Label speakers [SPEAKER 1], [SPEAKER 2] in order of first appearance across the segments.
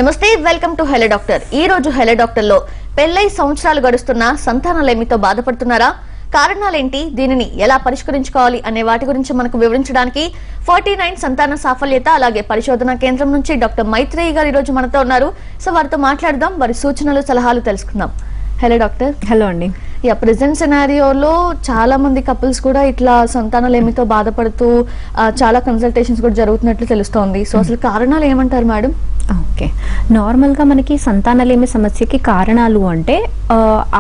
[SPEAKER 1] నమస్తే, welcome to hello doctor. ఈ రోజు హెలో డాక్టర్ లో పెళ్లై సంవత్సరాలు గడుస్తున్న సంతానలేమితో బాధపడుతున్నారా, కారణాలేంటి, దీనిని ఎలా పరిష్కరించుకోవాలి అనే వాటి గురించి మనకు వివరించడానికి 49 సంతాన సాఫల్యత అలాగే పరిశోధన కేంద్రం నుంచి డాక్టర్ మైత్రేయి గారు ఈ రోజు మనతో ఉన్నారు. సో వారితో మాట్లాడదాం, వారి సూచనలు సలహాలు తెలుసుకుందాం. Hello doctor.
[SPEAKER 2] హలో అండి.
[SPEAKER 1] ప్రెసెంట్ సినారియోలో చాలా మంది కపుల్స్ కూడా ఇట్లా సంతానలేమితో బాధపడుతూ చాలా కన్సల్టేషన్స్ కూడా జరుగుతున్నట్లు తెలుస్తోంది. సో అసలు కారణాలు ఏమంటారు మేడం?
[SPEAKER 2] ఓకే, నార్మల్గా మనకి సంతానలేమి సమస్యకి కారణాలు అంటే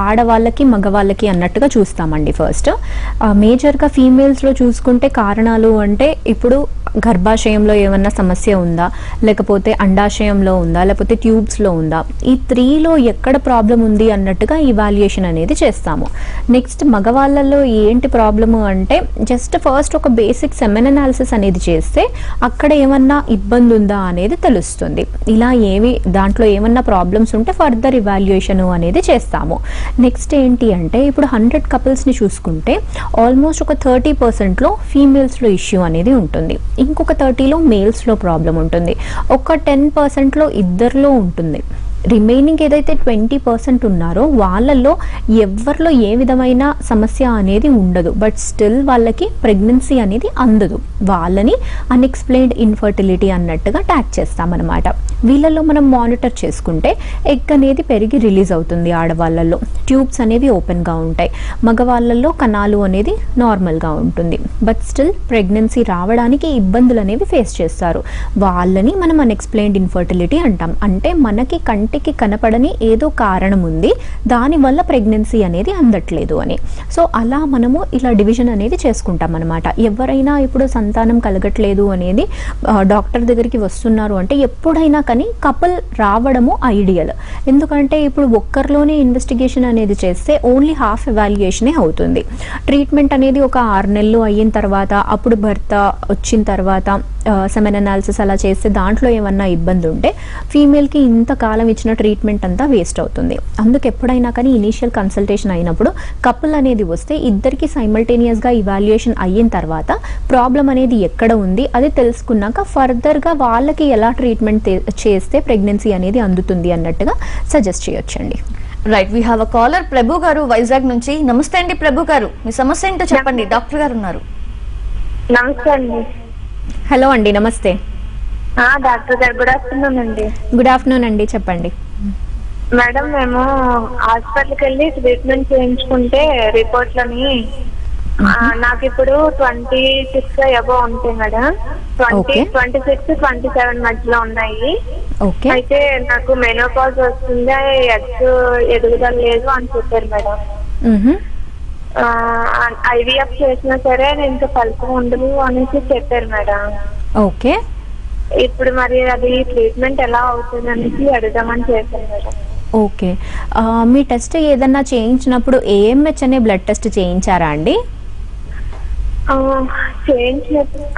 [SPEAKER 2] ఆడవాళ్ళకి మగవాళ్ళకి అన్నట్టుగా చూస్తామండి. ఫస్ట్ మేజర్గా ఫీమేల్స్లో చూసుకుంటే కారణాలు అంటే ఇప్పుడు గర్భాశయంలో ఏమన్నా సమస్య ఉందా, లేకపోతే అండాశయంలో ఉందా, లేకపోతే ట్యూబ్స్లో ఉందా, ఈ 3లో ఎక్కడ ప్రాబ్లం ఉంది అన్నట్టుగా ఇవాల్యుయేషన్ అనేది చేస్తాము. నెక్స్ట్ మగవాళ్ళలో ఏంటి ప్రాబ్లము అంటే జస్ట్ ఫస్ట్ ఒక బేసిక్ సెమెన్ అనాలిసిస్ అనేది చేస్తే అక్కడ ఏమన్నా ఇబ్బంది ఉందా అనేది తెలుస్తుంది. ఇలా దాంట్లో ఏమన్నా ప్రాబ్లమ్స్ ఉంటే ఫర్దర్ ఇవాల్యుయేషన్ అనేది చేస్తాము. నెక్స్ట్ ఏంటి అంటే ఇప్పుడు 100 కపుల్స్ని చూసుకుంటే ఆల్మోస్ట్ ఒక 30%లో ఫీమేల్స్లో ఇష్యూ అనేది ఉంటుంది, ఇంకొక 30లో మేల్స్లో ప్రాబ్లం ఉంటుంది, ఒక 10%లో ఇద్దరిలో ఉంటుంది. రిమైనింగ్ ఏదైతే 20% ఉన్నారో వాళ్ళల్లో ఎవరిలో ఏ విధమైన సమస్య అనేది ఉండదు, బట్ స్టిల్ వాళ్ళకి ప్రెగ్నెన్సీ అనేది అందదు. వాళ్ళని అన్ఎక్స్ప్లెయిన్డ్ ఇన్ఫర్టిలిటీ అన్నట్టుగా ట్యాగ్ చేస్తామన్నమాట. వీళ్ళల్లో మనం మానిటర్ చేసుకుంటే ఎగ్ అనేది పెరిగి రిలీజ్ అవుతుంది, ఆడవాళ్ళల్లో ట్యూబ్స్ అనేవి ఓపెన్గా ఉంటాయి, మగవాళ్ళల్లో కణాలు అనేది నార్మల్గా ఉంటుంది, బట్ స్టిల్ ప్రెగ్నెన్సీ రావడానికి ఇబ్బందులు అనేవి ఫేస్ చేస్తారు. వాళ్ళని మనం అన్ఎక్స్ప్లెయిన్డ్ ఇన్ఫర్టిలిటీ అంటాం. అంటే మనకి కంటికి కనపడని ఏదో కారణం ఉంది, దానివల్ల ప్రెగ్నెన్సీ అనేది అందట్లేదు అని. సో అలా మనము ఇలా డివిజన్ అనేది చేసుకుంటాం అనమాట. ఎవరైనా ఇప్పుడు సంతానం కలగట్లేదు అనేది డాక్టర్ దగ్గరికి వస్తున్నారు అంటే ఎప్పుడైనా కానీ కపుల్ రావడము ఐడియల్. ఎందుకంటే ఇప్పుడు ఒక్కరిలోనే ఇన్వెస్టిగేషన్ అనేది చేస్తే ఓన్లీ హాఫ్ ఎవాల్యుయేషనే అవుతుంది. ట్రీట్మెంట్ అనేది ఒక 6 నెలలు అయిన తర్వాత అప్పుడు భర్త వచ్చిన తర్వాత సెమెన్ అనాలిసిస్ అలా చేస్తే దాంట్లో ఏమన్నా ఇబ్బంది ఉంటే ఫీమేల్కి ఇంతకాలం ఇచ్చిన ట్రీట్మెంట్ అంతా వేస్ట్ అవుతుంది. అందుకు ఎప్పుడైనా కానీ ఇనీషియల్ కన్సల్టేషన్ అయినప్పుడు కపుల్ అనేది వస్తే ఇద్దరికి సైమల్టేనియస్గా ఇవాల్యుయేషన్ అయిన తర్వాత ప్రాబ్లం అనేది ఎక్కడ ఉంది అది తెలుసుకున్నాక ఫర్దర్గా వాళ్ళకి ఎలా ట్రీట్మెంట్ చేస్తే ప్రెగ్నెన్సీ అనేది అందుతుంది అన్నట్టుగా సజెస్ట్ చేయొచ్చండి.
[SPEAKER 1] Right, we have a caller. Prabhu గారు వైజాగ్ నుంచి. నమస్తే అండి ప్రభు గారు, మీ సమస్య ఏంటో చెప్పండి, డాక్టర్ గారు ఉన్నారు.
[SPEAKER 3] నమస్తే అండి.
[SPEAKER 2] హలో అండి, నమస్తే.
[SPEAKER 3] డాక్టర్ గారు గుడ్ ఆఫ్టర్నూన్ అండి.
[SPEAKER 2] గుడ్ ఆఫ్టర్నూన్ అండి, చెప్పండి.
[SPEAKER 3] మేడం, మేము హాస్పిటల్కి వెళ్ళి ట్రీట్మెంట్ చేయించుకుంటే రిపోర్ట్లని నాకు ఇప్పుడు 26 అబౌవ్ ఉంటాయి మేడం. 26, 27 మధ్యలో ఉన్నాయి. అయితే నాకు మెనోపాజ్ వస్తుంది, ఎగ్స్ ఎదుగుదల లేదు అని చెప్పారు మేడం. ఐవీఎఫ్ చేసినా సరే ఇంకా ఫలితం ఉండదు అనేసి చెప్పారు మేడం.
[SPEAKER 2] ఓకే,
[SPEAKER 3] ఇప్పుడు మరి అది ట్రీట్మెంట్ ఎలా అవుతుంది అనేసి అడుగుదామని చేశాను మేడం.
[SPEAKER 2] ఓకే, మీ టెస్ట్ ఏదన్నా చేయించినప్పుడు ఏఎంహెచ్ అనే బ్లడ్ టెస్ట్ చేయించారా అండి?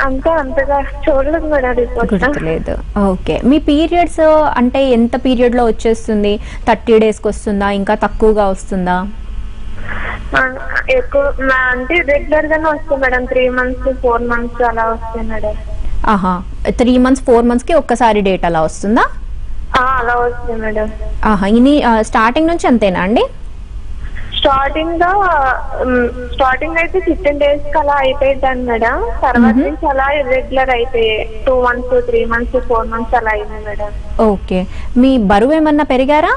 [SPEAKER 3] అంటే అంతగా చూడలేదు మేడం, రిపోర్ట్
[SPEAKER 2] గుర్తులేదు. ఓకే, మీ పీరియడ్స్ అంటే ఎంత పీరియడ్ లో వచ్చేస్తుంది? 30 డేస్కి వస్తుందా, ఇంకా తక్కువగా వస్తుందా?
[SPEAKER 3] ఎక్కువ అంటే రెగ్యులర్ గానే వస్తాయి మేడం. 3 months 4 months అలా వస్తాయి మేడం.
[SPEAKER 2] 3 months 4 months కి ఒక్కసారి డేట్ అలా వస్తుందా?
[SPEAKER 3] అలా వస్తుంది మేడం.
[SPEAKER 2] ఇది స్టార్టింగ్ నుంచి అంతేనా అండి?
[SPEAKER 3] స్టార్టింగ్ అయితే 15 days కి అలా అయిపోయింది మేడం. తర్వాత నుంచి అలా రెగ్యులర్ అయిపోయాయి. 2 months 3 months 4 months అలా అయింది మేడం.
[SPEAKER 2] ఓకే, మీ బరువు ఏమన్నా పెరిగారా?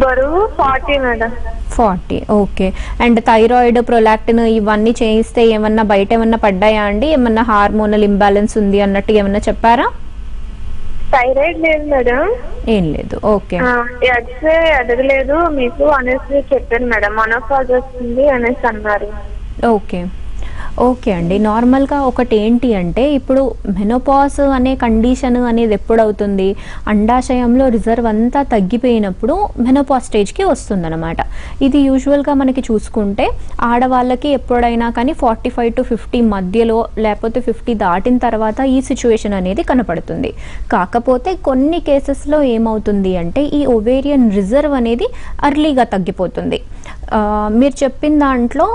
[SPEAKER 3] బరువు 40 madam.
[SPEAKER 2] 40. Okay, and thyroid, prolactin ఇవన్నీ చేయిస్తే ఏమన్నా బయట ఏమన్నా పడ్డాయా అండి? ఏమన్నా హార్మోనల్ ఇంబ్యాలెన్స్ ఉంది అన్నట్టు ఏమన్నా చెప్పారా?
[SPEAKER 3] థైరాయిడ్ లేదు మేడం.
[SPEAKER 2] ఏం లేదు. ఓకే,
[SPEAKER 3] ఎగ్స్ ఎదగలేదు మీకు అనేసి చెప్పారు మేడం. మెనోపాజ్ వస్తుంది అనేసి అన్నారు.
[SPEAKER 2] ఓకే, ఓకే అండి. నార్మల్గా ఒకటి ఏంటి అంటే ఇప్పుడు మెనోపాజ్ అనే కండిషన్ అనేది ఎప్పుడవుతుంది? అండాశయంలో రిజర్వ్ అంతా తగ్గిపోయినప్పుడు మెనోపాజ్ స్టేజ్కి వస్తుందన్నమాట. ఇది యూజువల్గా మనకి చూసుకుంటే ఆడవాళ్ళకి ఎప్పుడైనా కానీ 45 to 50 మధ్యలో లేకపోతే 50 దాటిన తర్వాత ఈ సిచ్యువేషన్ అనేది కనపడుతుంది. కాకపోతే కొన్ని కేసెస్లో ఏమవుతుంది అంటే ఈ ఒవేరియన్ రిజర్వ్ అనేది అర్లీగా తగ్గిపోతుంది. మీరు చెప్పిన దాంట్లో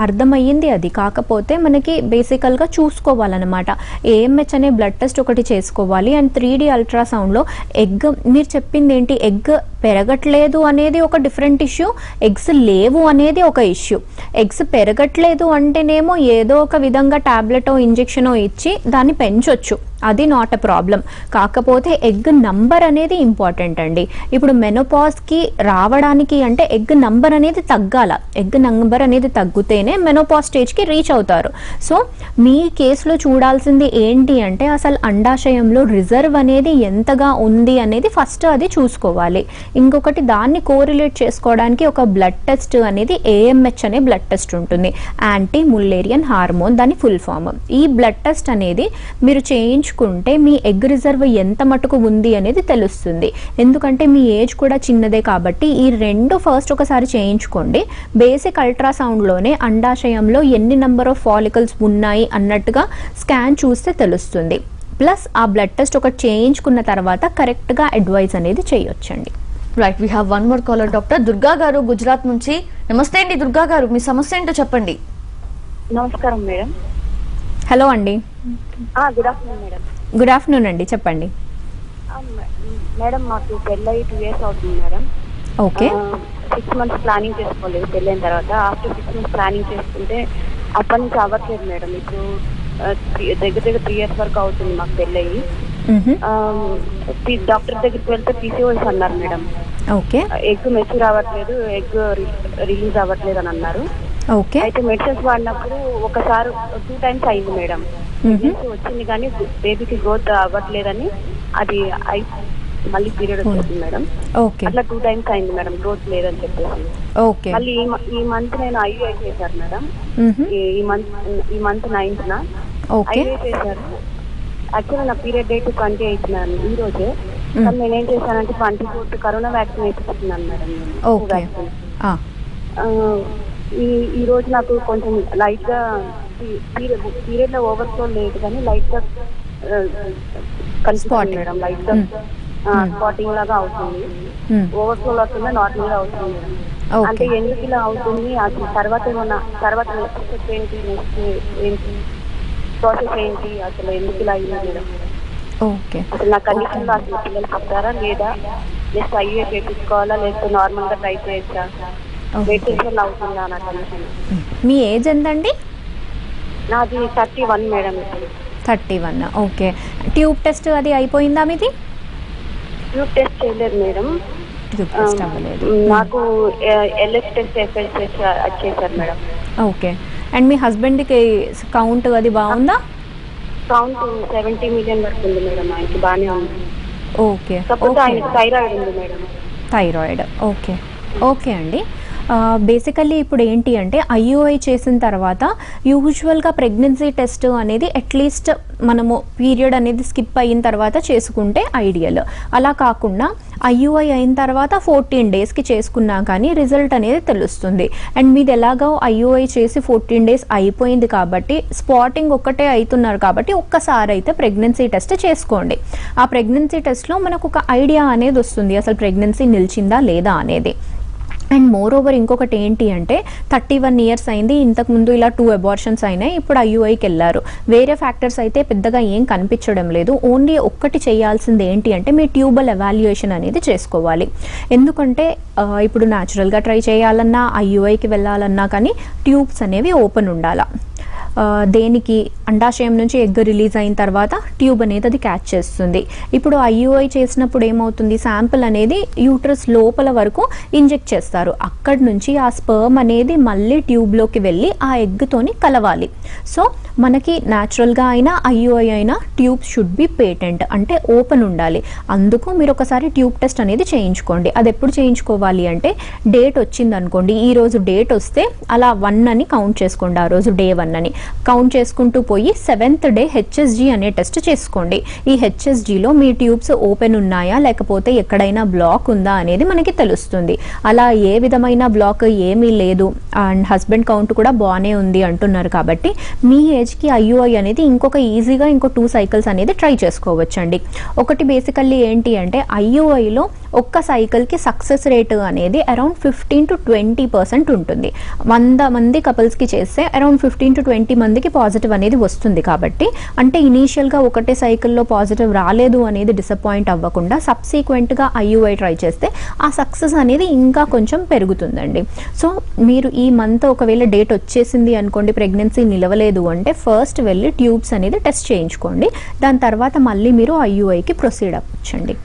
[SPEAKER 2] అర్థమయ్యింది అది. కాకపోతే మనకి బేసికల్గా చూసుకోవాలన్నమాట. ఏఎంహెచ్ అనే బ్లడ్ టెస్ట్ ఒకటి చేసుకోవాలి. అండ్ 3D అల్ట్రాసౌండ్లో ఎగ్, మీరు చెప్పింది ఏంటి, ఎగ్ పెరగట్లేదు అనేది ఒక డిఫరెంట్ ఇష్యూ, ఎగ్స్ లేవు అనేది ఒక ఇష్యూ. ఎగ్స్ పెరగట్లేదు అంటేనేమో ఏదో ఒక విధంగా టాబ్లెటో ఇంజెక్షనో ఇచ్చి దాన్ని పెంచొచ్చు, అది నాట్ ఎ ప్రాబ్లం. కాకపోతే ఎగ్ నంబర్ అనేది ఇంపార్టెంట్ అండి. ఇప్పుడు మెనోపాజ్కి రావడానికి అంటే ఎగ్ నంబర్ అనేది తగ్గాల. ఎగ్ నంబర్ అనేది తగ్గితేనే మెనోపాజ్ స్టేజ్కి రీచ్ అవుతారు. సో మీ కేసులో చూడాల్సింది ఏంటి అంటే అసలు అండాశయంలో రిజర్వ్ అనేది ఎంతగా ఉంది అనేది ఫస్ట్ అది చూసుకోవాలి. ఇంకొకటి దాన్ని కోరిలేట్ చేసుకోవడానికి ఒక బ్లడ్ టెస్ట్ అనేది ఏఎంహెచ్ అనే బ్లడ్ టెస్ట్ ఉంటుంది, యాంటీ ముల్లేరియన్ హార్మోన్, దాని ఫుల్ ఫామ్. ఈ బ్లడ్ టెస్ట్ అనేది మీరు చేయించుకుంటే మీ ఎగ్ రిజర్వ్ ఎంత మటుకు ఉంది అనేది తెలుస్తుంది. ఎందుకంటే మీ ఏజ్ కూడా చిన్నదే కాబట్టి ఈ రెండు ఫస్ట్ ఒకసారి చేయించుకోండి. బేసిక్ అల్ట్రాసౌండ్లోనే అండాశయంలో ఎన్ని నెంబర్ ఆఫ్ ఫాలికల్స్ ఉన్నాయి అన్నట్టుగా స్కాన్ చూస్తే తెలుస్తుంది. ప్లస్ ఆ బ్లడ్ టెస్ట్ ఒకటి చేయించుకున్న తర్వాత కరెక్ట్గా అడ్వైస్ అనేది చేయొచ్చండి.
[SPEAKER 1] Right, we have one more caller. Doctor Durga గారు గుజరాత్ నుంచి. నమస్తే అండి దుర్గా గారు, మీ సమస్య ఏంటో చెప్పండి.
[SPEAKER 4] నమస్కారం మేడం.
[SPEAKER 2] హలో అండి.
[SPEAKER 4] Good afternoon madam.
[SPEAKER 2] Good afternoon అండి, చెప్పండి.
[SPEAKER 4] మేడం మాకు పెళ్ళై 2 years అవుతుంది మేడం.
[SPEAKER 2] ఓకే.
[SPEAKER 4] 6 months ప్లానింగ్ చేసుకోలేదు పెళ్ళైన తర్వాత. ఆఫ్టర్ 6 months ప్లానింగ్ చేసుకుంటే అప్పటి నుంచి అవ్వట్లేదు మేడం. ఇప్పుడు దగ్గర 3 years వరకు అవుతుంది మాకు పెళ్ళయి. డాక్టర్ దగ్గరికి వెళ్తే PCOS అన్నారు మేడం.
[SPEAKER 2] ఓకే.
[SPEAKER 4] ఎగ్ మెచ్యూర్ అవ్వట్లేదు, ఎగ్ రిలీజ్ అవ్వట్లేదు అని అన్నారు.
[SPEAKER 2] ఓకే.
[SPEAKER 4] అయితే మెడిసిన్స్ వాడినప్పుడు ఒకసారి 2 times అయింది మేడం. వచ్చింది కానీ బేబీకి గ్రోత్ అవ్వట్లేదని అది మళ్ళీ పీరియడ్ వచ్చింది మేడం.
[SPEAKER 2] ఓకే.
[SPEAKER 4] అట్లా 2 times అయింది మేడం, గ్రోత్ లేదని చెప్పేసి.
[SPEAKER 2] ఓకే.
[SPEAKER 4] మళ్ళీ ఈ మంత్ నేను IUI చేశాను మేడం. ఈ మంత్ 9th IUI చేశారు. యాక్చువల్గా నా పీరియడ్ డేట్ 28 ఈ రోజే. కానీ నేనేం చేశానంటే 24th కరోనా వ్యాక్సిన్ వేసుకున్నాను మేడం. ఈ రోజు నాకు కొంచెం లైట్ గా పీరియడ్ లో ఓవర్ఫ్లో లేదు కానీ లైట్ గా కనిపిస్తుంది మేడం. లైట్ గా స్పాటింగ్ లాగా అవుతుంది. ఓవర్ఫ్లో అవుతుందా నార్మల్ గా అవుతుంది మేడం. అంటే ఎందుకు ఇలా అవుతుంది, అసలు తర్వాత ఏమన్నా తర్వాత నెక్స్ట్ ఏంటి, నెక్స్ట్ ఏంటి ప్రాసెస్ ఏంటి, అసలు ఎందుకు ఇలా అయింది మేడం?
[SPEAKER 2] ఓకే.
[SPEAKER 4] అసలు నా కండిషన్ లో అసలు పిల్లలు పడతారా లేదా, నెక్స్ట్ IUI చేయించుకోవాలా లేకపోతే నార్మల్ గా ట్రై చేయొచ్చా, వెయిట్ చేసి అవుతుందా నా కండిషన్?
[SPEAKER 2] మీ ఏజ్ ఎంతండి?
[SPEAKER 4] నాది 31 మేడం.
[SPEAKER 2] 31. ఓకే. ట్యూబ్ టెస్ట్ అది అయిపోయిందా మీది?
[SPEAKER 4] ట్యూబ్ టెస్ట్ చేయలేదు మేడం.
[SPEAKER 2] ట్యూబ్ టెస్ట్ అవ్వలేదు.
[SPEAKER 4] నాకు LH టెస్ట్ చేశారు మేడం.
[SPEAKER 2] ఓకే. అండ్ మీ హస్బెండ్కి కౌంట్ అది బాగుందా?
[SPEAKER 4] కౌంట్ 70 million వరకు ఉంది మేడం. ఆయనకి బాగానే ఉంది.
[SPEAKER 2] ఓకే.
[SPEAKER 4] కాకపోతే ఆయనకి థైరాయిడ్ ఉంది మేడం.
[SPEAKER 2] థైరాయిడ్. ఓకే. ఓకే అండి. బేసికల్లీ ఇప్పుడు ఏంటి అంటే IUI చేసిన తర్వాత యూజువల్గా ప్రెగ్నెన్సీ టెస్ట్ అనేది అట్లీస్ట్ మనము పీరియడ్ అనేది స్కిప్ అయిన తర్వాత చేసుకుంటే ఐడియల్. అలా కాకుండా IUI అయిన తర్వాత 14 daysకి చేసుకున్నా కానీ రిజల్ట్ అనేది తెలుస్తుంది. అండ్ మీది ఎలాగో IUI చేసి 14 days అయిపోయింది కాబట్టి స్పాటింగ్ ఒక్కటే అవుతున్నారు కాబట్టి ఒక్కసారి అయితే ప్రెగ్నెన్సీ టెస్ట్ చేసుకోండి. ఆ ప్రెగ్నెన్సీ టెస్ట్లో మనకు ఒక ఐడియా అనేది వస్తుంది అసలు ప్రెగ్నెన్సీ నిలిచిందా లేదా అనేది. అండ్ మోర్ ఓవర్ ఇంకొకటి ఏంటి అంటే 31 years అయింది, ఇంతకుముందు ఇలా 2 abortions అయినాయి, ఇప్పుడు IUIకి వెళ్ళారు. వేరే ఫ్యాక్టర్స్ అయితే పెద్దగా ఏం కనిపించడం లేదు. ఓన్లీ ఒక్కటి చేయాల్సింది ఏంటి అంటే మీ ట్యూబల్ ఎవాల్యుయేషన్ అనేది చేసుకోవాలి. ఎందుకంటే ఇప్పుడు న్యాచురల్గా ట్రై చేయాలన్నా IUIకి వెళ్ళాలన్నా కానీ ట్యూబ్స్ అనేవి ఓపెన్ ఉండాలా. దేనికి అండాశయం నుంచి ఎగ్ రిలీజ్ అయిన తర్వాత ట్యూబ్ అనేది అది క్యాచ్ చేస్తుంది. ఇప్పుడు IUI చేసినప్పుడు ఏమవుతుంది, శాంపుల్ అనేది యూట్రస్ లోపల వరకు ఇంజెక్ట్ చేస్తారు. అక్కడి నుంచి ఆ స్పర్మ్ అనేది మళ్ళీ ట్యూబ్లోకి వెళ్ళి ఆ ఎగ్తోని కలవాలి. సో మనకి న్యాచురల్గా అయినా IUI అయినా ట్యూబ్ షుడ్ బి పేటెంట్, అంటే ఓపెన్ ఉండాలి. అందుకు మీరు ఒకసారి ట్యూబ్ టెస్ట్ అనేది చేయించుకోండి. అది ఎప్పుడు చేయించుకోవాలి అంటే డేట్ వచ్చింది అనుకోండి, ఈ రోజు డేట్ వస్తే అలా 1 అని కౌంట్ చేసుకోండి, ఆ రోజు day 1 అని. కౌంట్ చేసుకుంటూ పోయి 7th డే హెచ్ఎస్జీ అనే టెస్ట్ చేసుకోండి. ఈ హెచ్ఎస్జీలో మీ ట్యూబ్స్ ఓపెన్ ఉన్నాయా లేకపోతే ఎక్కడైనా బ్లాక్ ఉందా అనేది మనకి తెలుస్తుంది. అలా ఏ విధమైన బ్లాక్ ఏమీ లేదు అండ్ హస్బెండ్ కౌంట్ కూడా బాగానే ఉంది అంటున్నారు కాబట్టి మీ ఏజ్కి IUI అనేది ఈజీగా ఇంకో 2 సైకిల్స్ అనేది ట్రై చేసుకోవచ్చండి. ఒకటి బేసికల్లీ ఏంటి అంటే IUIలో ఒక్క సైకిల్కి సక్సెస్ రేట్ అనేది అరౌండ్ 15 to 20% ఉంటుంది. 100 మంది కపుల్స్కి చేస్తే అరౌండ్ 15 to 20 మందికి పాజిటివ్ అనేది వస్తుంది. కాబట్టి అంటే ఇనీషియల్గా ఒకటే సైకిల్లో పాజిటివ్ రాలేదు అనేది డిసప్పాయింట్ అవ్వకుండా సబ్సీక్వెంట్గా IUI ట్రై చేస్తే ఆ సక్సెస్ అనేది ఇంకా కొంచెం పెరుగుతుందండి. సో మీరు ఈ మంత్ ఒకవేళ డేట్ వచ్చేసింది అనుకోండి, ప్రెగ్నెన్సీ నిలవలేదు అంటే ఫస్ట్ వెళ్ళి ట్యూబ్స్ అనేది టెస్ట్ చేయించుకోండి. దాని తర్వాత మళ్ళీ మీరు IUIకి ప్రొసీడ్ అవ్వచ్చండి.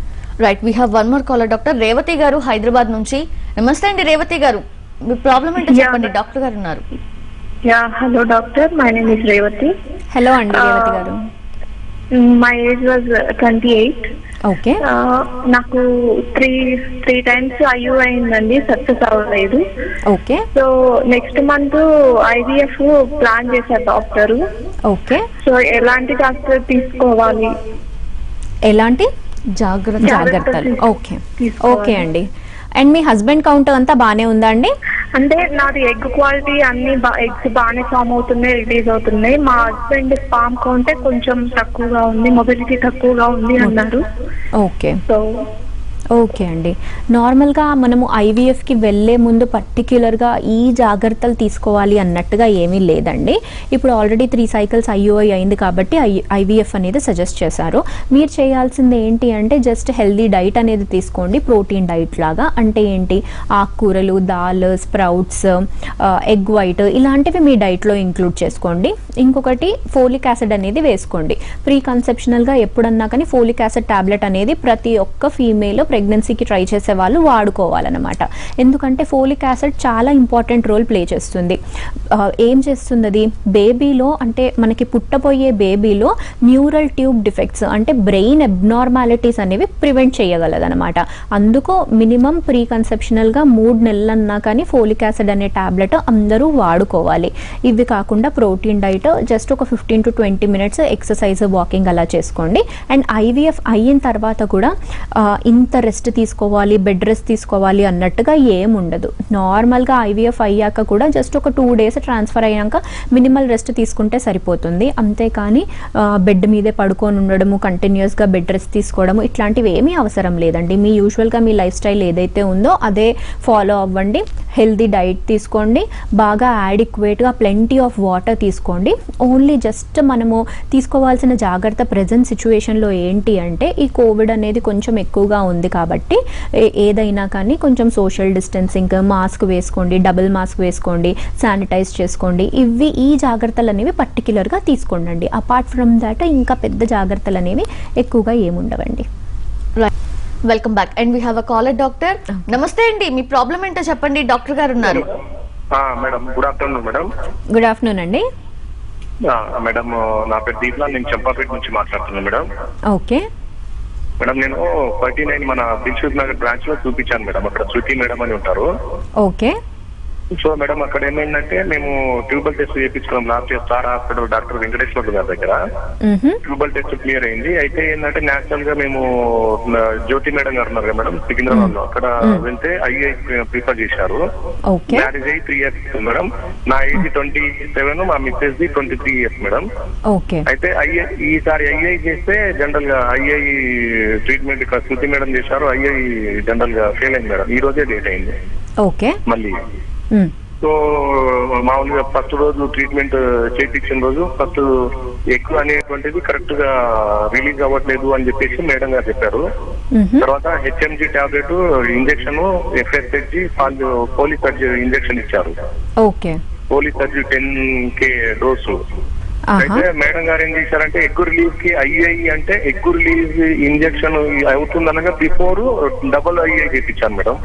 [SPEAKER 1] Right, we have one more caller. Doctor Revathi గారు హైదరాబాద్ నుంచి. నమస్తే అండి రేవతి గారు, మీ ప్రాబ్లం ఏంటో చెప్పండి, డాక్టర్ గారు ఉన్నారు.
[SPEAKER 3] Hello doctor, my name is Revathi.
[SPEAKER 2] Hello అండి రేవతి గారు.
[SPEAKER 3] My age was 28.
[SPEAKER 2] ఓకే.
[SPEAKER 3] నాకు త్రీ టైమ్స్ IUI అయిందండి, సక్సెస్ అవ్వలేదు.
[SPEAKER 2] Okay.
[SPEAKER 3] So next month IVF plan చేశారు డాక్టర్.
[SPEAKER 2] ఓకే.
[SPEAKER 3] సో ఎలాంటి డాక్టర్ తీసుకోవాలి,
[SPEAKER 2] ఎలాంటి జాగ్రత్తలు? ఓకే ఓకే అండి. అండ్ మీ హస్బెండ్ కౌంట్ అంతా బాగానే ఉందా అండి?
[SPEAKER 3] అంటే నాది ఎగ్ క్వాలిటీ అన్ని ఎగ్స్ బాగానే ఫామ్ అవుతున్నాయి, రిలీజ్ అవుతున్నాయి. మా హస్బెండ్ స్పామ్ కౌంటే కొంచెం తక్కువగా ఉంది, మొబిలిటీ తక్కువగా ఉంది అన్నారు.
[SPEAKER 2] ఓకే.
[SPEAKER 3] సో
[SPEAKER 2] ఓకే అండి. నార్మల్గా మనము IVFకి వెళ్ళే ముందు పర్టిక్యులర్గా ఈ జాగ్రత్తలు తీసుకోవాలి అన్నట్టుగా ఏమీ లేదండి. ఇప్పుడు ఆల్రెడీ 3 సైకిల్స్ IUI అయింది కాబట్టి IVF అనేది సజెస్ట్ చేశారు. మీరు చేయాల్సింది ఏంటి అంటే జస్ట్ హెల్దీ డైట్ అనేది తీసుకోండి, ప్రోటీన్ డైట్ లాగా. అంటే ఏంటి, ఆకుకూరలు, దాల్, స్ప్రౌట్స్, ఎగ్ వైట్ ఇలాంటివి మీ డైట్లో ఇంక్లూడ్ చేసుకోండి. ఇంకొకటి ఫోలిక్ యాసిడ్ అనేది వేసుకోండి. ప్రీ కన్సెప్షనల్గా ఎప్పుడన్నా కానీ ఫోలిక్ యాసిడ్ టాబ్లెట్ అనేది ప్రతి ఒక్క ఫీమేల్ ప్రెగ్నెన్సీకి ట్రై చేసే వాళ్ళు వాడుకోవాలన్నమాట. ఎందుకంటే ఫోలిక్ యాసిడ్ చాలా ఇంపార్టెంట్ రోల్ ప్లే చేస్తుంది. ఏం చేస్తుంది అది, బేబీలో అంటే మనకి పుట్టబోయే బేబీలో న్యూరల్ ట్యూబ్ డిఫెక్ట్స్ అంటే బ్రెయిన్ అబ్నార్మాలిటీస్ అనేవి ప్రివెంట్ చేయగలదన్నమాట. అందుకు మినిమం ప్రీ కన్సెప్షనల్గా 3 నెలలన్నా కానీ ఫోలిక్ యాసిడ్ అనే టాబ్లెట్ అందరూ వాడుకోవాలి. ఇవి కాకుండా ప్రోటీన్ డైట్, జస్ట్ ఒక 15 to 20 minutes ఎక్సర్సైజ్, వాకింగ్ అలా చేసుకోండి. అండ్ IVF అయిన తర్వాత కూడా ఇంత రెస్ట్ తీసుకోవాలి, బెడ్ రెస్ట్ తీసుకోవాలి అన్నట్టుగా ఏముండదు. నార్మల్గా IVF అయ్యాక కూడా జస్ట్ ఒక 2 days ట్రాన్స్ఫర్ అయ్యాక మినిమల్ రెస్ట్ తీసుకుంటే సరిపోతుంది. అంతేకాని బెడ్ మీదే పడుకొని ఉండడము, కంటిన్యూస్గా బెడ్ రెస్ట్ తీసుకోవడము ఇట్లాంటివి ఏమీ అవసరం లేదండి. మీ యూజువల్గా మీ లైఫ్ స్టైల్ ఏదైతే ఉందో అదే ఫాలో అవ్వండి. హెల్దీ డైట్ తీసుకోండి, బాగా యాడిక్వేట్గా ప్లెంటీ ఆఫ్ వాటర్ తీసుకోండి. ఓన్లీ జస్ట్ మనము తీసుకోవాల్సిన జాగ్రత్త ప్రజెంట్ సిచ్యువేషన్లో ఏంటి అంటే ఈ కోవిడ్ అనేది కొంచెం ఎక్కువగా ఉంది కాబట్టి ఏదైనా కానీ కొంచెం సోషల్ డిస్టెన్సింగ్, మాస్క్ వేసుకోండి, డబుల్ మాస్క్ వేసుకోండి, శానిటైజ్ చేసుకోండి. ఈ జాగ్రత్తలు అనేవి పర్టికులర్గా తీసుకోండి. అపార్ట్ ఫ్రమ్ దాట్ ఇంకా పెద్ద జాగ్రత్తలు అనేవి ఎక్కువగా ఏముండవండి.
[SPEAKER 1] Welcome back and we have a caller. Doctor నమస్తే అండి, మీ ప్రాబ్లం ఏంటో చెప్పండి, డాక్టర్ గారు ఉన్నారు.
[SPEAKER 5] Madam good afternoon. Madam
[SPEAKER 2] good afternoon అండి.
[SPEAKER 5] మేడం నా పేరు దీప్లా, నేను చంపాపేట నుంచి మాట్లాడుతున్నాను మేడం.
[SPEAKER 2] ఓకే
[SPEAKER 5] మేడం, నేను 39 మన దిల్సుఖ్ నగర్ బ్రాంచ్ లో చూపించాను మేడం. అక్కడ శృతి మేడం అని ఉంటారు.
[SPEAKER 2] ఓకే.
[SPEAKER 5] సో మేడం అక్కడ ఏమైందంటే మేము ట్యూబల్ టెస్ట్ చేయించుకున్నాం last year star hospital doctor Venkateswarlu గారి దగ్గర. ట్యూబల్ టెస్ట్ క్లియర్ అయింది. అయితే ఏంటంటే నేచురల్ గా మేము జ్యోతి మేడం గారు ఉన్నారు కదా మేడం సికింద్రాబాద్ లో, అక్కడ వెళ్తే IUI ప్రిఫర్ చేశారు. మ్యారేజ్ అయ్యి 3 years మేడం. నా ఏజ్ 27, మా మిస్సెస్ ది 23 years మేడం. అయితే ఈసారి IUI చేస్తే జనరల్ గా IUI ట్రీట్మెంట్ శృతి మేడం చేశారు. IUI జనరల్ గా ఫెయిల్ అయింది మేడం. ఈ రోజే డేట్ అయింది.
[SPEAKER 2] ఓకే.
[SPEAKER 5] మళ్ళీ సో మామూలుగా ఫస్ట్ రోజు ట్రీట్మెంట్ చేయించిన రోజు ఫస్ట్ ఎక్కువ అనేటువంటిది కరెక్ట్ గా రిలీజ్ అవ్వట్లేదు అని చెప్పేసి మేడం గారు చెప్పారు. తర్వాత HMG టాబ్లెట్, ఇంజక్షన్, FSHG, పోలీసర్జీ ఇంజక్షన్ ఇచ్చారు. పోలీసర్జీ 10K డోసు. అయితే మేడం గారు ఏం చేశారంటే ఎగ్ రిలీజ్ కి IUI అంటే ఎగ్ రిలీజ్ ఇంజక్షన్ అవుతుందనగా బిఫోర్ డబుల్ IUI చేయించాను మేడం.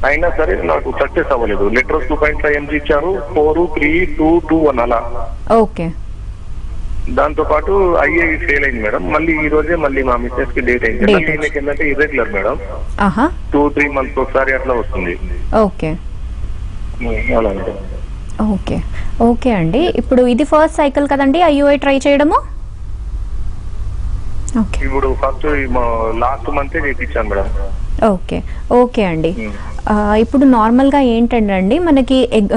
[SPEAKER 5] అయినా సరే నాకు సక్సెస్ అవ్వలేదు. లెటర్ 2.5 mg ఇచ్చారు, 4, 3, 2, 2, 1 అలా. దాంతో పాటు IUI ఫెయిల్ అయింది మేడం. మళ్ళీ ఈ రోజే మళ్ళీ మా మిస్సెస్ కి డేట్ అయింది. ఈమెకి ఏంటంటే ఇర్రెగ్యులర్ మేడం, 2-3 months ఒకసారి అట్లా వస్తుంది. అలా మేడం.
[SPEAKER 2] ఓకే ఓకే అండి, ఇప్పుడు ఇది ఫస్ట్ సైకిల్ కదండి ఐయుఐ ట్రై చేయడము? ఓకే
[SPEAKER 5] ఇప్పుడు ఫస్ట్ లాస్ట్ మంత్ చేయించాను మేడం.
[SPEAKER 2] ఓకే ఓకే అండి. ఇప్పుడు నార్మల్గా ఏంటంటే మనకి ఎగ్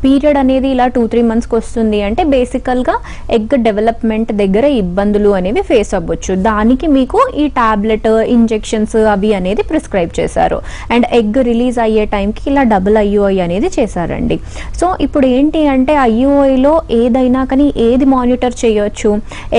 [SPEAKER 2] పీరియడ్ అనేది ఇలా 2-3 మంత్స్కి వస్తుంది అంటే బేసికల్గా ఎగ్ డెవలప్మెంట్ దగ్గర ఇబ్బందులు అనేవి ఫేస్ అవ్వచ్చు. దానికి మీకు ఈ టాబ్లెట్ ఇంజెక్షన్స్ అవి అనేది ప్రిస్క్రైబ్ చేశారు. అండ్ ఎగ్ రిలీజ్ అయ్యే టైంకి ఇలా డబుల్ ఐయుఐ అనేది చేశారండి. సో ఇప్పుడు ఏంటి అంటే ఐయుఐలో ఏదైనా కానీ ఏది మానిటర్ చేయొచ్చు,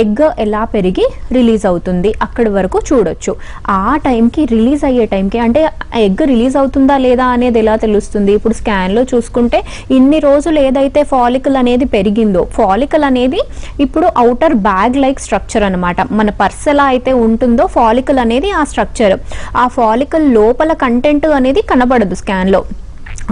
[SPEAKER 2] ఎగ్ ఎలా పెరిగి రిలీజ్ అవుతుంది అక్కడి వరకు చూడొచ్చు. ఆ టైంకి రిలీజ్ అయ్యే టైంకి అంటే ఎగ్ రిలీజ్ అవుతుందా లేదా అనేది ఎలా తెలుస్తుంది? ఇప్పుడు స్కాన్లో చూసుకుంటే ఇన్ని రోజులు ఏదైతే ఫాలికల్ అనేది పెరిగిందో, ఫాలికల్ అనేది ఇప్పుడు ఔటర్ బ్యాగ్ లైక్ స్ట్రక్చర్ అనమాట. మన పర్స్ ఎలా అయితే ఉంటుందో ఫాలికల్ అనేది ఆ స్ట్రక్చర్. ఆ ఫాలికల్ లోపల కంటెంట్ అనేది కనబడదు స్కాన్లో.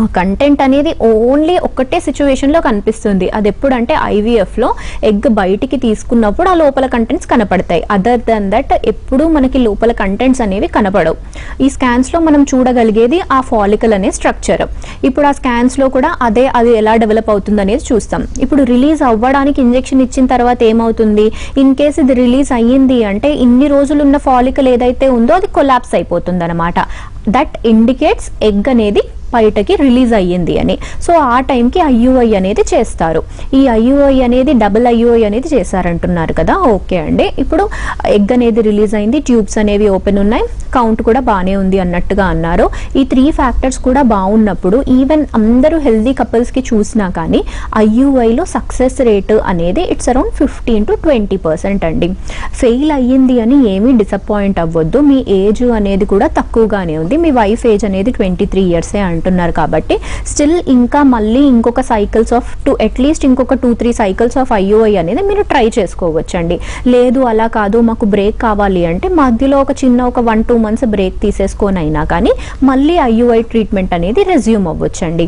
[SPEAKER 2] ఆ కంటెంట్ అనేది ఓన్లీ ఒక్కటే సిచ్యువేషన్లో కనిపిస్తుంది. అది ఎప్పుడంటే ఐవీఎఫ్లో ఎగ్ బయటికి తీసుకున్నప్పుడు ఆ లోపల కంటెంట్స్ కనపడతాయి. అదర్ దెన్ దట్ ఎప్పుడు మనకి లోపల కంటెంట్స్ అనేవి కనపడవు. ఈ స్కాన్స్లో మనం చూడగలిగేది ఆ ఫాలికల్ అనే స్ట్రక్చర్. ఇప్పుడు ఆ స్కాన్స్లో కూడా అది ఎలా డెవలప్ అవుతుంది అనేది చూస్తాం. ఇప్పుడు రిలీజ్ అవ్వడానికి ఇంజెక్షన్ ఇచ్చిన తర్వాత ఏమవుతుంది? ఇన్ కేస్ ఇది రిలీజ్ అయ్యింది అంటే ఇన్ని రోజులు ఉన్న ఫాలికల్ ఏదైతే ఉందో అది కొలాప్స్ అయిపోతుంది అనమాట. దట్ ఇండికేట్స్ ఎగ్ అనేది బయటకి రిలీజ్ అయ్యింది అని. సో ఆ టైంకి ఐయుఐ అనేది చేస్తారు. ఈ ఐయుఐ అనేది డబుల్ ఐయుఐ అనేది చేశారంటున్నారు కదా. ఓకే అండి, ఇప్పుడు ఎగ్ అనేది రిలీజ్ అయింది, ట్యూబ్స్ అనేవి ఓపెన్ ఉన్నాయి, కౌంట్ కూడా బాగానే ఉంది అన్నట్టుగా అన్నారు. ఈ 3 ఫ్యాక్టర్స్ కూడా బాగున్నప్పుడు ఈవెన్ అందరూ హెల్దీ కపుల్స్కి చూసినా కానీ ఐయుఐలో సక్సెస్ రేట్ అనేది ఇట్స్ అరౌండ్ 15-20% అండి. ఫెయిల్ అయ్యింది అని ఏమీ డిసప్పాయింట్ అవ్వద్దు. మీ ఏజ్ అనేది కూడా తక్కువగానే ఉంది. మీ వైఫ్ ఏజ్ అనేది 23 years అంటున్నారు కాబట్టి స్టిల్ ఇంకా మళ్ళీ ఇంకొక సైకిల్స్ ఆఫ్ అట్లీస్ట్ ఇంకొక 2-3 సైకిల్స్ ఆఫ్ ఐయుఐ అనేది మీరు ట్రై చేసుకోవచ్చండి. లేదు అలా కాదు మాకు బ్రేక్ కావాలి అంటే మధ్యలో ఒక 1-2 months బ్రేక్ తీసేసుకొని అయినా కానీ మళ్ళీ ఐయుఐ ట్రీట్మెంట్ అనేది రెజ్యూమ్ అవ్వచ్చండి.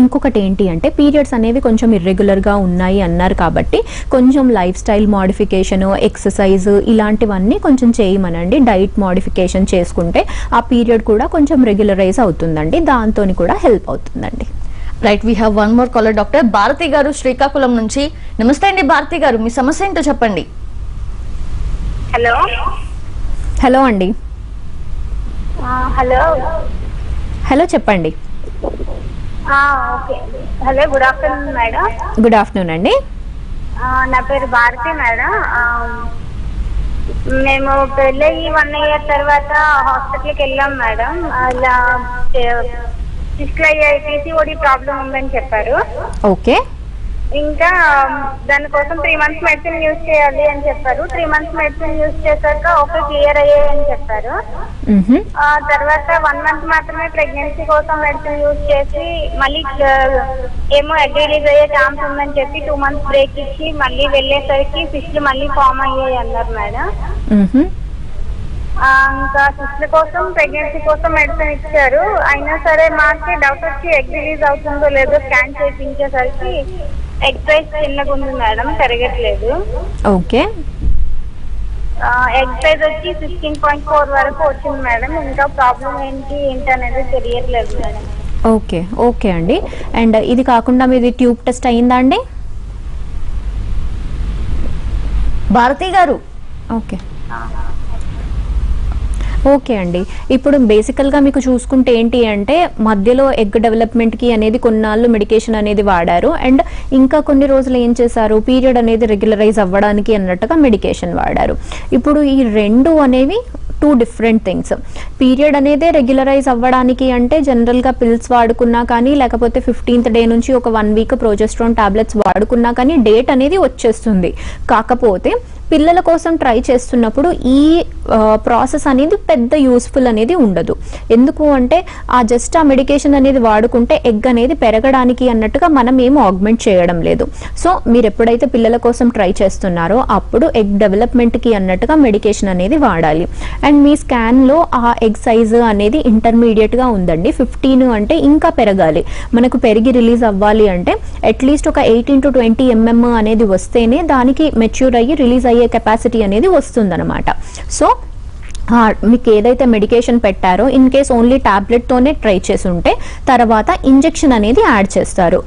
[SPEAKER 2] ఇంకొకటి ఏంటి అంటే పీరియడ్స్ అనేవి కొంచెం ఇర్రెగ్యులర్గా ఉన్నాయి అన్నారు కాబట్టి కొంచెం లైఫ్ స్టైల్ మోడిఫికేషన్, ఎక్సర్సైజ్ ఇలాంటివన్నీ కొంచెం చేయమనండి. డైట్ మోడిఫికేషన్ చేసుకుంటే ఆ పీరియడ్ కూడా కొంచెం రెగ్యులరైజ్ అవుతుందండి. దాంతో కూడా హెల్ప్ అవుతుందండి.
[SPEAKER 1] Right, we have one more caller. Doctor Bharati గారు శ్రీకాకుళం నుంచి. నమస్తే అండి భారతి గారు, మీ సమస్య ఏంటో చెప్పండి.
[SPEAKER 3] హలో
[SPEAKER 2] హలో అండి.
[SPEAKER 3] హలో
[SPEAKER 2] హలో చెప్పండి.
[SPEAKER 3] Okay. Hello, good afternoon madam.
[SPEAKER 2] Good afternoon అండి.
[SPEAKER 3] నా పేరు భారతి మేడం. మేము పెళ్ళయి 1 year తర్వాత హాస్పిటల్కి వెళ్ళాం మేడం. ఇలా PCOD ప్రాబ్లం ఉందని చెప్పారు.
[SPEAKER 2] ఓకే.
[SPEAKER 3] ఇంకా దానికోసం 3 months మెడిసిన్ యూజ్ చేయాలి అని చెప్పారు. 3 months మెడిసిన్ యూజ్ చేశాక ఓకే క్లియర్ అయ్యాయని చెప్పారు. తర్వాత 1 month మాత్రమే ప్రెగ్నెన్సీ కోసం మెడిసిన్ యూజ్ చేసి మళ్ళీ ఏమో ఎగ్ రిలీజ్ అయ్యే ఛాన్స్ ఉందని చెప్పి 2 months బ్రేక్ ఇచ్చి మళ్ళీ వెళ్ళేసరికి సిస్ట్లు మళ్ళీ ఫామ్ అయ్యాయి అన్నారు మేడం. ఇంకా సిస్ట్ల కోసం ప్రెగ్నెన్సీ కోసం మెడిసిన్ ఇచ్చారు. అయినా సరే మాకే డౌట్ వచ్చి ఎగ్ రిలీజ్ అవుతుందో లేదో స్కాన్ చేయించేసరికి ఎగ్ సైజ్ చిన్నగా ఉంది మేడం, పెరగట్లేదు.
[SPEAKER 2] ఓకే.
[SPEAKER 3] ఎగ్ సైజ్ వచ్చి 16.4 వరకు వచ్చింది మేడం. ఇంకా ప్రాబ్లం ఏంటి అనేది తెలియట్లేదు మేడం.
[SPEAKER 2] ఓకే ఓకే అండి. అండ్ ఇది కాకుండా మీది ట్యూబ్ టెస్ట్ అయిందా అండి?
[SPEAKER 1] భారతి గారు.
[SPEAKER 2] ఓకే ఓకే అండి. ఇప్పుడు బేసికల్గా మీకు చూసుకుంటే ఏంటి అంటే మధ్యలో ఎగ్ డెవలప్మెంట్కి అనేది కొన్నాళ్ళు మెడికేషన్ అనేది వాడారు. అండ్ ఇంకా కొన్ని రోజులు ఏం చేశారు, పీరియడ్ అనేది రెగ్యులరైజ్ అవ్వడానికి అన్నట్టుగా మెడికేషన్ వాడారు. ఇప్పుడు ఈ 2 అనేవి 2 different థింగ్స్. పీరియడ్ అనేది రెగ్యులరైజ్ అవ్వడానికి అంటే జనరల్గా పిల్స్ వాడుకున్నా కానీ లేకపోతే 15th day నుంచి ఒక 1 week ప్రోజెస్ట్రాన్ టాబ్లెట్స్ వాడుకున్నా కానీ డేట్ అనేది వచ్చేస్తుంది. కాకపోతే పిల్లల కోసం ట్రై చేస్తున్నప్పుడు ఈ ప్రాసెస్ అనేది పెద్ద యూస్ఫుల్ అనేది ఉండదు. ఎందుకు అంటే జస్ట్ ఆ మెడికేషన్ అనేది వాడుకుంటే ఎగ్ అనేది పెరగడానికి అన్నట్టుగా మనం ఏం ఆగ్మెంట్ చేయడం లేదు. సో మీరు ఎప్పుడైతే పిల్లల కోసం ట్రై చేస్తున్నారో అప్పుడు ఎగ్ డెవలప్మెంట్కి అన్నట్టుగా మెడికేషన్ అనేది వాడాలి. అండ్ మీ స్కాన్లో ఆ ఎగ్ సైజు అనేది ఇంటర్మీడియట్గా ఉందండి. 15 అంటే ఇంకా పెరగాలి. మనకు పెరిగి రిలీజ్ అవ్వాలి అంటే అట్లీస్ట్ ఒక 18-20 mm అనేది వస్తేనే దానికి మెచ్యూర్ అయ్యి రిలీజ్ అయ్యే కెపాసిటీ అనేది వస్తుందన్నమాట. సో మీకు ఏదైతే మెడికేషన్ పెట్టారో ఇన్ కేస్ ఓన్లీ టాబ్లెట్తోనే ట్రై చేసి ఉంటే తర్వాత ఇంజెక్షన్ అనేది యాడ్ చేస్తారు.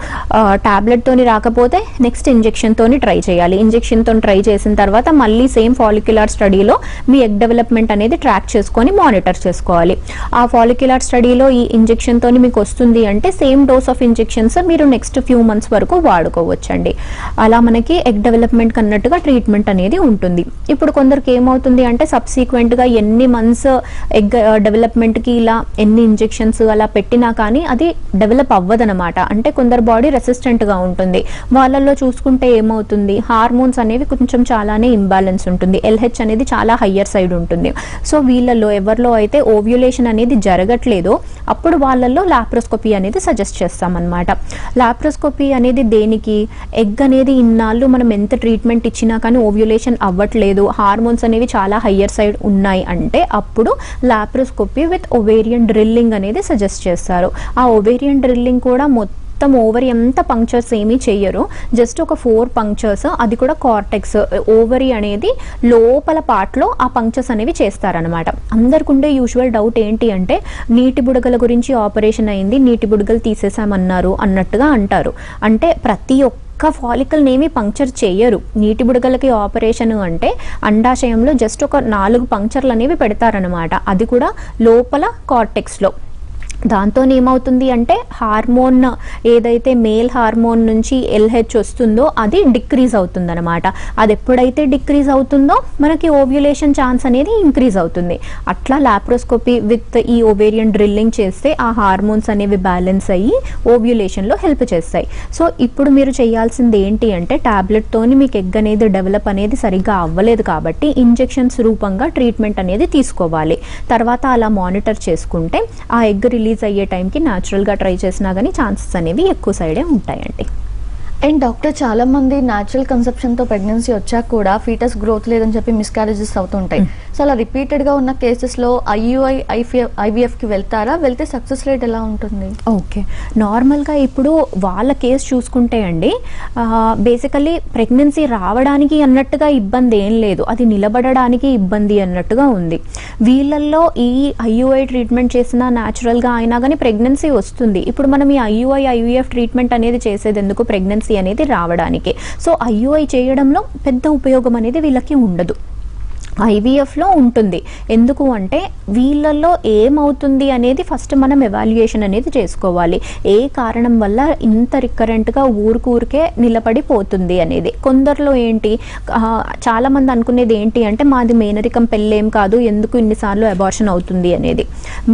[SPEAKER 2] టాబ్లెట్తోని రాకపోతే నెక్స్ట్ ఇంజెక్షన్తోని ట్రై చేయాలి. ఇంజెక్షన్తో ట్రై చేసిన తర్వాత మళ్ళీ సేమ్ ఫాలిక్యులర్ స్టడీలో మీ ఎగ్ డెవలప్మెంట్ అనేది ట్రాక్ చేసుకొని మానిటర్ చేసుకోవాలి. ఆ ఫాలిక్యులర్ స్టడీలో ఈ ఇంజెక్షన్తోని మీకు వస్తుంది అంటే సేమ్ డోస్ ఆఫ్ ఇంజెక్షన్స్ మీరు నెక్స్ట్ ఫ్యూ మంత్స్ వరకు వాడుకోవచ్చండి. అలా మనకి ఎగ్ డెవలప్మెంట్ అన్నట్టుగా ట్రీట్మెంట్ అనేది ఉంటుంది. ఇప్పుడు కొందరికి ఏమవుతుంది అంటే సబ్సీక్వెంట్గా ఎన్ని మంత్స్ ఎగ్ డెవలప్మెంట్ కి ఇలా ఎన్ని ఇంజెక్షన్స్ అలా పెట్టినా కానీ అది డెవలప్ అవ్వదనమాట. అంటే కొందరు బాడీ రెసిస్టెంట్ గా ఉంటుంది. వాళ్ళల్లో చూసుకుంటే ఏమవుతుంది, హార్మోన్స్ అనేవి కొంచెం చాలానే ఇంబ్యాలెన్స్ ఉంటుంది. LH అనేది చాలా హయ్యర్ సైడ్ ఉంటుంది. సో వీళ్ళల్లో ఎవరిలో అయితే ఓవ్యులేషన్ అనేది జరగట్లేదో అప్పుడు వాళ్ళల్లో లాప్రోస్కోపీ అనేది సజెస్ట్ చేస్తామన్నమాట. లాప్రోస్కోపీ అనేది దేనికి, ఎగ్ అనేది ఇన్నాళ్ళు మనం ఎంత ట్రీట్మెంట్ ఇచ్చినా కానీ ఓవ్యులేషన్ అవ్వట్లేదు, హార్మోన్స్ అనేవి చాలా హయ్యర్ సైడ్ ఉన్నాయి అంటే అప్పుడు లాప్రోస్కోపీ విత్ ఓవేరియన్ డ్రిల్లింగ్ అనేది సజెస్ట్ చేస్తారు. ఆ ఓవేరియన్ డ్రిల్లింగ్ కూడా మొత్తం ఓవరీ అంతా పంక్చర్స్ ఏమీ చెయ్యరు, జస్ట్ ఒక 4 పంక్చర్స్, అది కూడా కార్టెక్స్ ఓవరీ అనేది లోపల పార్ట్లో ఆ పంక్చర్స్ అనేవి చేస్తారనమాట. అందరికి ఉండే యూజువల్ డౌట్ ఏంటి అంటే నీటి బుడగల గురించి ఆపరేషన్ అయింది, నీటి బుడగలు తీసేసామన్నారు అన్నట్టుగా అంటారు. అంటే ప్రతి ఫాలికల్ నేమి పంక్చర్ చేయరు. నీటి బుడగలకి ఆపరేషన్ అంటే అండాశయంలో జస్ట్ ఒక 4 పంక్చర్లు అనేవి పెడతారనమాట. అది కూడా లోపల కార్టెక్స్లో. దాంతో ఏమవుతుంది అంటే హార్మోన్ ఏదైతే మేల్ హార్మోన్ నుంచి LH వస్తుందో అది డిక్రీజ్ అవుతుంది అనమాట. అది ఎప్పుడైతే డిక్రీజ్ అవుతుందో మనకి ఓవ్యులేషన్ ఛాన్స్ అనేది ఇంక్రీజ్ అవుతుంది. అట్లా లాప్రోస్కోపీ విత్ ఈ ఓవేరియన్ డ్రిల్లింగ్ చేస్తే ఆ హార్మోన్స్ అనేవి బ్యాలెన్స్ అయ్యి ఓవ్యులేషన్లో హెల్ప్ చేస్తాయి. సో ఇప్పుడు మీరు చేయాల్సింది ఏంటి అంటే టాబ్లెట్తోని మీకు ఎగ్ అనేది డెవలప్ అనేది సరిగ్గా అవ్వలేదు కాబట్టి ఇంజెక్షన్స్ రూపంగా ట్రీట్మెంట్ అనేది తీసుకోవాలి. తర్వాత అలా మానిటర్ చేసుకుంటే ఆ ఎగ్ రిలీజ్ అయ్యే టైంకి న్యాచురల్గా ట్రై చేసినా కానీ ఛాన్సెస్ అనేవి ఎక్కువ సైడే ఉంటాయండి.
[SPEAKER 1] అండ్ డాక్టర్, చాలా మంది న్యాచురల్ కన్సెప్షన్ తో ప్రెగ్నెన్సీ వచ్చాక కూడా ఫీటస్ గ్రోత్ లేదని చెప్పి మిస్క్యారేజెస్ అవుతుంటాయి. సో అలా రిపీటెడ్ గా ఉన్న కేసెస్ లో IUI IVF కి వెళ్తారా, వెళ్తే సక్సెస్ రేట్ ఎలా ఉంటుంది?
[SPEAKER 2] ఓకే, నార్మల్గా ఇప్పుడు వాళ్ళ కేసు చూసుకుంటే అండి బేసికలీ ప్రెగ్నెన్సీ రావడానికి అన్నట్టుగా ఇబ్బంది ఏం లేదు, అది నిలబడడానికి ఇబ్బంది అన్నట్టుగా ఉంది. వీళ్ళల్లో ఈ IUI ట్రీట్మెంట్ చేసినా న్యాచురల్గా అయినా కానీ ప్రెగ్నెన్సీ వస్తుంది. ఇప్పుడు మనం ఈ IUI IVF ట్రీట్మెంట్ అనేది చేసేది ఎందుకు, ప్రెగ్నెన్సీ అనేది రావడానికి. సో IUI చేయడంలో పెద్ద ఉపయోగం అనేది వీళ్ళకి ఉండదు, IVFలో ఉంటుంది. ఎందుకు అంటే వీళ్ళల్లో ఏమవుతుంది అనేది ఫస్ట్ మనం ఎవాల్యుయేషన్ అనేది చేసుకోవాలి. ఏ కారణం వల్ల ఇంత రికరెంట్గా ఊరికే నిలబడిపోతుంది అనేది. కొందరిలో ఏంటి, చాలామంది అనుకునేది ఏంటి అంటే మాది మేనరికం పెళ్ళేం కాదు, ఎందుకు ఇన్నిసార్లు అబార్షన్ అవుతుంది అనేది.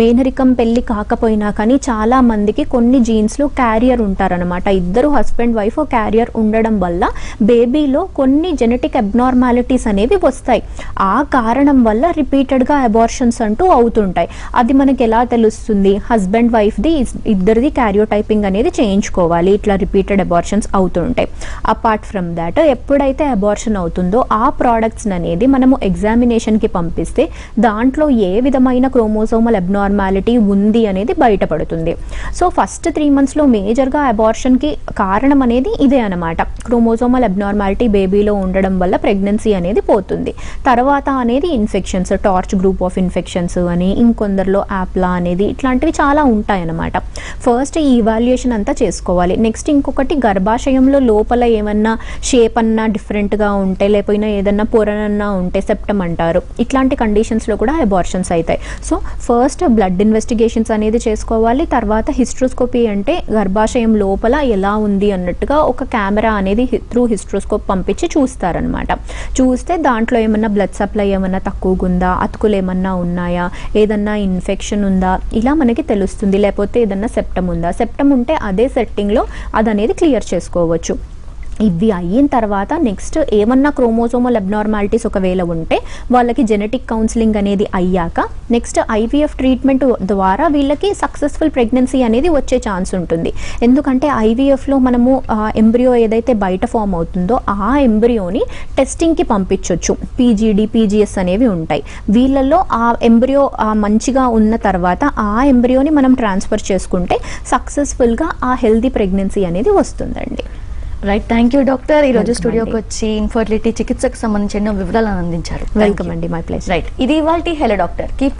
[SPEAKER 2] మేనరికం పెళ్ళి కాకపోయినా కానీ చాలా మందికి కొన్ని జీన్స్లో క్యారియర్ ఉంటారనమాట. ఇద్దరు హస్బెండ్ వైఫ్ క్యారియర్ ఉండడం వల్ల బేబీలో కొన్ని జెనెటిక్ అబ్నార్మాలిటీస్ అనేవి వస్తాయి. ఆ కారణం వల్ల రిపీటెడ్గా అబార్షన్స్ అంటూ అవుతుంటాయి. అది మనకి ఎలా తెలుస్తుంది, హస్బెండ్ వైఫ్ది ఇద్దరిది క్యారియోటైపింగ్ అనేది చేయించుకోవాలి, ఇట్లా రిపీటెడ్ అబార్షన్స్ అవుతుంటాయి. అపార్ట్ ఫ్రమ్ దాట్ ఎప్పుడైతే అబార్షన్ అవుతుందో ఆ ప్రోడక్ట్స్ అనేది మనము ఎగ్జామినేషన్కి పంపిస్తే దాంట్లో ఏ విధమైన క్రోమోసోమల్ అబ్నార్మాలిటీ ఉంది అనేది బయటపడుతుంది. సో ఫస్ట్ 3 monthsలో మేజర్గా అబార్షన్కి కారణం అనేది ఇదే అనమాట. క్రోమోసోమల్ అబ్నార్మాలిటీ బేబీలో ఉండడం వల్ల ప్రెగ్నెన్సీ అనేది పోతుంది. తర్వాత అనేది infections, torch group of infections అని, ఇంకొందరిలో యాప్లా అనేది, ఇట్లాంటివి చాలా ఉంటాయన్నమాట. ఫస్ట్ ఈ ఇవాల్యుయేషన్ అంతా చేసుకోవాలి. నెక్స్ట్ ఇంకొకటి గర్భాశయంలో లోపల ఏమన్నా షేప్ అన్నా డిఫరెంట్గా ఉంటే, లేకపోయినా ఏదన్నా పొరనన్నా ఉంటే సెప్టమ్ అంటారు, ఇట్లాంటి కండిషన్స్లో కూడా అబార్షన్స్ అవుతాయి. సో ఫస్ట్ బ్లడ్ ఇన్వెస్టిగేషన్స్ అనేది చేసుకోవాలి. తర్వాత హిస్ట్రోస్కోపీ అంటే గర్భాశయం లోపల ఎలా ఉంది అన్నట్టుగా ఒక కెమెరా అనేది త్రూ హిస్ట్రోస్కోప్ పంపించి చూస్తారనమాట. చూస్తే దాంట్లో ఏమన్నా బ్లడ్ సప్లై ఏమన్నా తక్కువగా ఉందా, అతుకులు ఏమన్నా ఉన్నాయా, ఏదన్నా ఇన్ఫెక్షన్ ఉందా, ఇలా మనకి తెలుస్తుంది. లేకపోతే ఏదన్నా సెప్టమ్ ఉందా, సెప్టమ్ ఉంటే అదే సెట్టింగ్లో అది అనేది క్లియర్ చేసుకోవచ్చు. ఇవి అయిన తర్వాత నెక్స్ట్ ఏమన్నా క్రోమోసోమల్ అబ్నార్మాలిటీస్ ఒకవేళ ఉంటే వాళ్ళకి జెనెటిక్ కౌన్సిలింగ్ అనేది అయ్యాక నెక్స్ట్ IVF ట్రీట్మెంట్ ద్వారా వీళ్ళకి సక్సెస్ఫుల్ ప్రెగ్నెన్సీ అనేది వచ్చే ఛాన్స్ ఉంటుంది. ఎందుకంటే IVFలో మనము ఎంబ్రియో ఏదైతే బయట ఫామ్ అవుతుందో ఆ ఎంబ్రియోని టెస్టింగ్కి పంపించవచ్చు. PGD PGS అనేవి ఉంటాయి. వీళ్ళల్లో ఆ ఎంబ్రియో మంచిగా ఉన్న తర్వాత ఆ ఎంబ్రియోని మనం ట్రాన్స్ఫర్ చేసుకుంటే సక్సెస్ఫుల్గా ఆ హెల్దీ ప్రెగ్నెన్సీ అనేది వస్తుందండి.
[SPEAKER 1] Right, thank you doctor. ఈ రోజు
[SPEAKER 2] Welcome
[SPEAKER 1] స్టూడియోకి
[SPEAKER 2] అండి.
[SPEAKER 1] వచ్చి ఇన్ఫర్టిలిటీ చికిత్సకు సంబంధించిన వివరాలను అందించారు.
[SPEAKER 2] వెల్కమ్ అండి, మై ప్లేస్.
[SPEAKER 1] రైట్, ఇది ఇవాల్టి హెలో డాక్టర్. కీప్